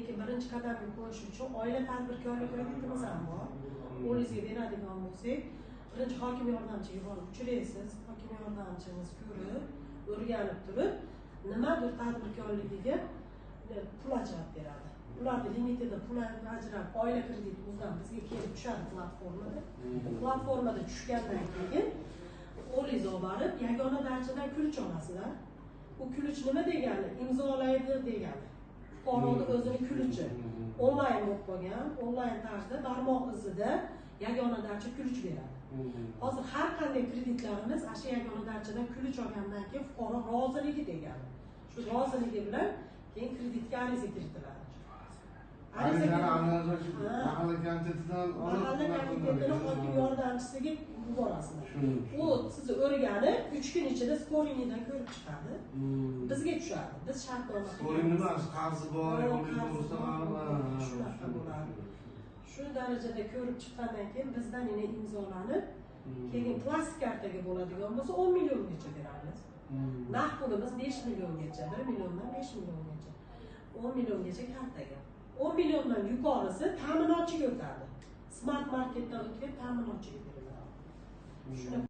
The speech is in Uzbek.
lekin birinchi qadamga qo'yish uchun oila tadbirkorlik kreditimiz ham bor. O'zingizga beradigan bo'lsak, birinchi hokim yordamchiga borib uchraysiz, hokim yordamchimiz ko'rib, o'rganib turib, nimadir tadbirkorligiga pul ajratib beradi. Ularni limitida pul ajrab, oila krediti o'zidan bizga kelib tushadi platformada. Platformada tushgandan keyin qo'lingiz olib borib, yagona darchadan kulich olasizlar. Bu kulich nima degani? Imzolaydi degani. Fuqaroni o'zini kulichi. Onlayn bo'lib qolgan, onlayn tarzda barmoq izida yagona darcha kulich beradi. Hozir har qanday kreditlarimiz ana shu yagona darchadan kulich olgandan keyin fuqaro roziligi degani. Shu roziligi bilan keyin kreditga ariza kiritiladi. Mahalla komitetidan hokim yordamchisiga yuborasizlar. U sizni o'rganib 3 kun ichida skoringdan ko'rib chiqadi. Bizga tushadi. Biz shartnoma skoring nima? Qarzi bor, shunaqa bo'ladi. Shu darajada ko'rib chiqqandan keyin bizdan yana imzolanib, keyin plastik kartaga bo'ladigan bo'lsa 10 milliongacha beramiz. Naqd pulimiz 5 milliongacha, 1 milliondan 5 milliongacha. 10 milliongacha kartaga. 10 milliondan yuqorisi ta'minotchiga o'tadi. Smart marketdan o'tgan ta'minotchiga beriladi.